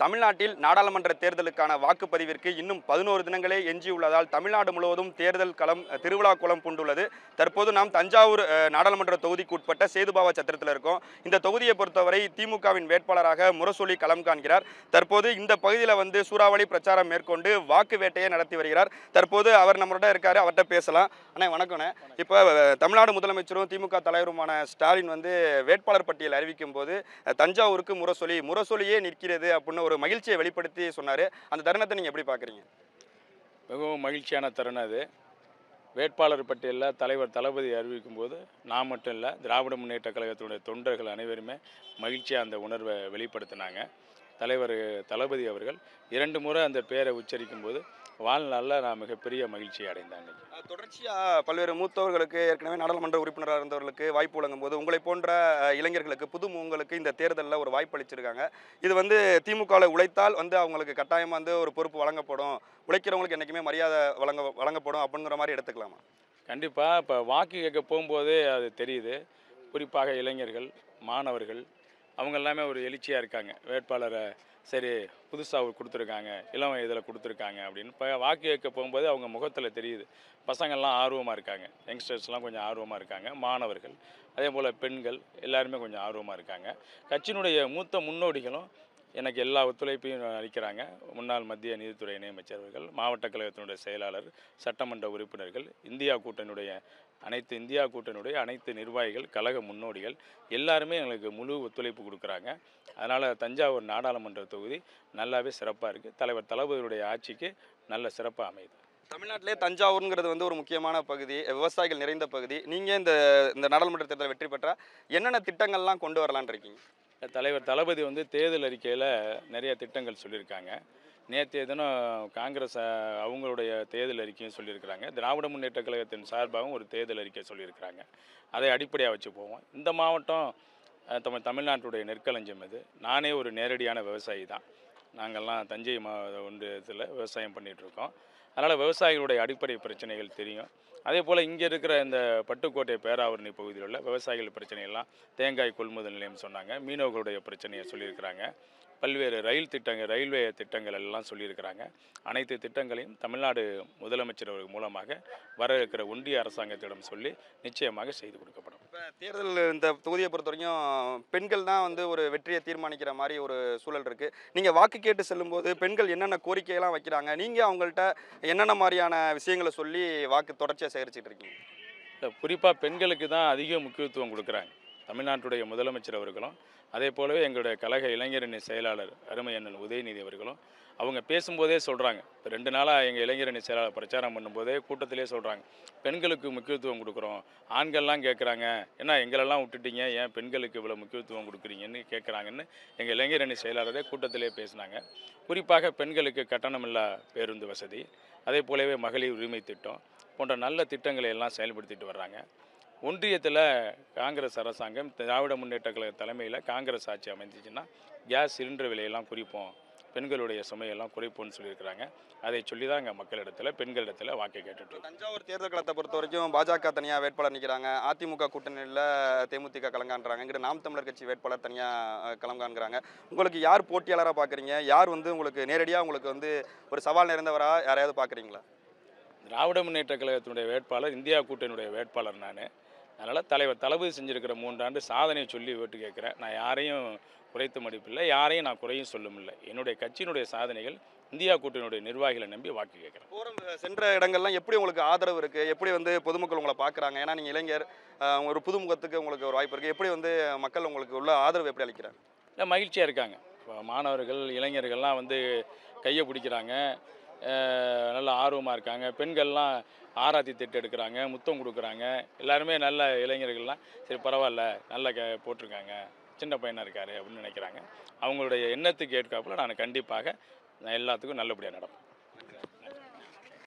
தமிழ்நாட்டில் நாடாளுமன்ற தேர்தலுக்கான வாக்குப்பதிவிற்கு இன்னும் 11 தினங்களே எஞ்சியுள்ளதால் தமிழ்நாடு முழுவதும் தேர்தல் களம் திருவிழா குளம் பூண்டுள்ளது. தற்போது நாம் தஞ்சாவூர் நாடாளுமன்ற தொகுதிக்கு உட்பட்ட சேதுபாவா சத்திரத்தில் இருக்கோம். இந்த தொகுதியை பொறுத்தவரை திமுகவின் வேட்பாளராக முரசொலி களம் காண்கிறார். தற்போது இந்த பகுதியில் சூறாவளி பிரச்சாரம் மேற்கொண்டு வாக்கு வேட்டையை நடத்தி வருகிறார். தற்போது அவர் நம்மளோட இருக்காரு, அவர்கிட்ட பேசலாம். அண்ணே வணக்கண்ணே. இப்போ தமிழ்நாடு முதலமைச்சரும் திமுக தலைவருமான ஸ்டாலின் வேட்பாளர் பட்டியல் அறிவிக்கும் போது தஞ்சாவூருக்கு முரசொலியே நிற்கிறது அப்படின்னு ஒரு மகிழ்ச்சியை வெளிப்படுத்தி சொன்னாரு. அந்த தருணத்தை நீங்க எப்படி பாக்குறீங்க? மிகவும் மகிழ்ச்சியான தருணம் அது. வேட்பாளர் பட்டியலில் தலைவர் தளபதி அறிவிக்கும் போது நான் மட்டும் இல்லை, திராவிட முன்னேற்ற கழகத்தினுடைய தொண்டர்கள் அனைவருமே மகிழ்ச்சியாக அந்த உணர்வை வெளிப்படுத்தினாங்க. தலைவர் தளபதி அவர்கள் 2 முறை அந்த பேரை உச்சரிக்கும் போது வாழ்நாளில் நான் மிகப்பெரிய மகிழ்ச்சி அடைந்தேன். தொடர்ச்சியாக பல்வேறு மூத்தவர்களுக்கு, ஏற்கனவே நாடாளுமன்ற உறுப்பினராக இருந்தவர்களுக்கு வாய்ப்பு வழங்கும் போது உங்களை போன்ற இளைஞர்களுக்கு, புதுமுகங்களுக்கு இந்த தேர்தலில் ஒரு வாய்ப்பு அளிச்சிருக்காங்க. இது திமுகவில் உழைத்தால் அவங்களுக்கு கட்டாயமாக ஒரு பொறுப்பு வழங்கப்படும், உழைக்கிறவங்களுக்கு என்றைக்குமே மரியாதை வழங்கப்படும் அப்படிங்கிற மாதிரி எடுத்துக்கலாமா? கண்டிப்பாக. இப்போ வாக்கு கேட்க போகும்போதே அது தெரியுது. குறிப்பாக இளைஞர்கள், மாணவர்கள் அவங்க எல்லாமே ஒரு எழுச்சியாக இருக்காங்க. வேட்பாளரை சரி புதுசாக கொடுத்துருக்காங்க, இளம் வயதில் கொடுத்துருக்காங்க அப்படின்னு இப்போ வாக்கு கேட்க போகும்போது அவங்க முகத்தில் தெரியுது. பசங்கள்லாம் ஆர்வமாக இருக்காங்க, யங்ஸ்டர்ஸ்லாம் கொஞ்சம் ஆர்வமாக இருக்காங்க, மாணவர்கள் அதே போல் பெண்கள் எல்லாருமே கொஞ்சம் ஆர்வமாக இருக்காங்க. கட்சியினுடைய மூத்த முன்னோடிகளும் எனக்கு எல்லா ஒத்துழைப்பையும் அளிக்கிறாங்க. முன்னாள் மத்திய நீதித்துறை இணையமைச்சர்கள், மாவட்ட கழகத்தினுடைய செயலாளர், சட்டமன்ற உறுப்பினர்கள், இந்தியா கூட்டணியுடைய அனைத்து நிர்வாகிகள், கழக முன்னோடிகள் எல்லாருமே எங்களுக்கு முழு ஒத்துழைப்பு கொடுக்குறாங்க. அதனால் தஞ்சாவூர் நாடாளுமன்ற தொகுதி நல்லாவே சிறப்பாக இருக்குது. தலைவர் தளபதியுடைய ஆட்சிக்கு நல்ல சிறப்பாக அமையுது. தமிழ்நாட்டிலே தஞ்சாவூருங்கிறது ஒரு முக்கியமான பகுதி, விவசாயிகள் நிறைந்த பகுதி. நீங்கள் இந்த நாடாளுமன்ற தேர்தலில் வெற்றி பெற்றால் என்னென்ன திட்டங்கள்லாம் கொண்டு வரலான் இருக்கீங்க? தலைவர் தளபதி தேர்தல் அறிக்கையில் நிறைய திட்டங்கள் சொல்லியிருக்காங்க. நேற்றைய தினம் காங்கிரஸ் அவங்களுடைய தேர்தல் அறிக்கையும் சொல்லியிருக்கிறாங்க. திராவிட முன்னேற்ற கழகத்தின் சார்பாகவும் ஒரு தேர்தல் அறிக்கை சொல்லியிருக்கிறாங்க. அதை அடிப்படையாக வச்சு போவோம். இந்த மாவட்டம் தமிழ்நாட்டுடைய நெற்களஞ்சியம். இது நானே ஒரு நேரடியான விவசாயி தான். நாங்கள்லாம் தஞ்சை ஒன்றியத்தில் விவசாயம் பண்ணிகிட்ருக்கோம். அதனால் விவசாயிகளுடைய அடிப்படை பிரச்சனைகள் தெரியும். அதே போல் இங்கே இருக்கிற இந்த பட்டுக்கோட்டை பேராவரணி பகுதியில் உள்ள விவசாயிகள் பிரச்சனையெல்லாம், தேங்காய் கொள்முதல் நிலையம் சொன்னாங்க, மீனவர்களுடைய பிரச்சனையை சொல்லியிருக்கிறாங்க, பல்வேறு ரயில்வே திட்டங்கள் எல்லாம் சொல்லியிருக்கிறாங்க. அனைத்து திட்டங்களையும் தமிழ்நாடு முதலமைச்சர் அவர்கள் மூலமாக வர இருக்கிற ஒன்றிய அரசாங்கத்திடம் சொல்லி நிச்சயமாக செய்து கொடுக்கப்படும். இப்போ தேர்தல் இந்த தொகுதியை பொறுத்த வரைக்கும் பெண்கள் தான் ஒரு வெற்றியை தீர்மானிக்கிற மாதிரி ஒரு சூழல் இருக்குது. நீங்கள் வாக்கு கேட்டு செல்லும்போது பெண்கள் என்னென்ன கோரிக்கையெல்லாம் வைக்கிறாங்க, நீங்கள் அவங்கள்ட்ட என்னென்ன மாதிரியான விஷயங்களை சொல்லி வாக்கு தொடர்ச்சியாக சேகரிச்சிட்டு இருக்கீங்க? குறிப்பாக பெண்களுக்கு தான் அதிக முக்கியத்துவம் கொடுக்குறாங்க தமிழ்நாட்டுடைய முதலமைச்சர் அவர்களும். அதே போலவே எங்களுடைய கழக இளைஞரணி செயலாளர் அருமை அண்ணன் உதயநிதி அவர்களும் அவங்க பேசும்போதே சொல்கிறாங்க. இப்போ 2 நாளாக எங்கள் இளைஞரணி செயலாளர் பிரச்சாரம் பண்ணும்போதே கூட்டத்திலே சொல்கிறாங்க, பெண்களுக்கு முக்கியத்துவம் கொடுக்குறோம். ஆண்கள்லாம் கேட்குறாங்க, ஏன்னா எங்களெல்லாம் விட்டுட்டீங்க, ஏன் பெண்களுக்கு இவ்வளோ முக்கியத்துவம் கொடுக்குறீங்கன்னு கேட்குறாங்கன்னு எங்கள் இளைஞரணி செயலாளரே கூட்டத்திலே பேசினாங்க. குறிப்பாக பெண்களுக்கு கட்டணமில்லா பேருந்து வசதி, அதே போலவே மகளிர் உரிமை திட்டம் போன்ற நல்ல திட்டங்களை எல்லாம் செயல்படுத்திட்டு வர்றாங்க. ஒன்றியத்தில் காங்கிரஸ் அரசாங்கம், திராவிட முன்னேற்ற கழக தலைமையில் காங்கிரஸ் ஆட்சி அமைந்துச்சுன்னா கேஸ் சிலிண்டர் விலையெல்லாம் குறிப்போம், பெண்களுடைய சுமையெல்லாம் குறைப்போம்னு சொல்லியிருக்கிறாங்க. அதை சொல்லி தான் எங்கள் பெண்களிடத்தில் வாக்கு கேட்டுட்டு. தஞ்சாவூர் தேர்தல் களத்தை பொறுத்த வரைக்கும் பாஜக தனியாக வேட்பாளர் நிற்கிறாங்க, அதிமுக கூட்டணியில் தேமுதிக களங்காண்றாங்க, இங்கிட்ட நாம் தமிழர் கட்சி வேட்பாளர் தனியாக களங்காண்கிறாங்க. உங்களுக்கு யார் போட்டியாளராக பார்க்குறீங்க? யார் உங்களுக்கு நேரடியாக உங்களுக்கு ஒரு சவால் நிறைந்தவராக யாரையாவது பார்க்குறீங்களா? திராவிட முன்னேற்ற கழகத்தினுடைய வேட்பாளர், இந்தியா கூட்டணியுடைய வேட்பாளர் நான். அதனால் தலைவர் தளபதி செஞ்சுருக்கிற 3 ஆண்டு சாதனையை சொல்லி ஓட்டு கேட்குறேன். நான் யாரையும் குறைத்து மதிப்பில்லை, யாரையும் நான் குறையும் சொல்லமில்லை. என்னுடைய கட்சியினுடைய சாதனைகள், இந்தியா கூட்டணியுடைய நிர்வாகிகளை நம்பி வாக்கு கேட்குறேன். சென்ற இடங்கள்லாம் எப்படி உங்களுக்கு ஆதரவு இருக்குது? எப்படி பொதுமக்கள் உங்களை பார்க்குறாங்க? ஏன்னா நீங்கள் இளைஞர், ஒரு புதுமுகத்துக்கு உங்களுக்கு ஒரு வாய்ப்பு இருக்குது. எப்படி மக்கள் உங்களுக்கு உள்ள ஆதரவு எப்படி அளிக்கிறாங்க? இல்லை, மகிழ்ச்சியாக இருக்காங்க. இப்போ மாணவர்கள், இளைஞர்கள்லாம் கையை பிடிக்கிறாங்க, நல்ல ஆர்வமாக இருக்காங்க. பெண்கள்லாம் ஆராத்தி தட்டு எடுக்கிறாங்க, முத்தம் கொடுக்குறாங்க. எல்லாருமே நல்ல இளைஞர்கள்லாம் சரி பரவாயில்ல, நல்ல போட்டிருக்காங்க, சின்ன பையனாக இருக்காரு அப்படின்னு நினைக்கிறாங்க. அவங்களுடைய எண்ணத்துக்கு ஏற்காப்புல நான் கண்டிப்பாக எல்லாத்துக்கும் நல்லபடியாக நடப்பேன்.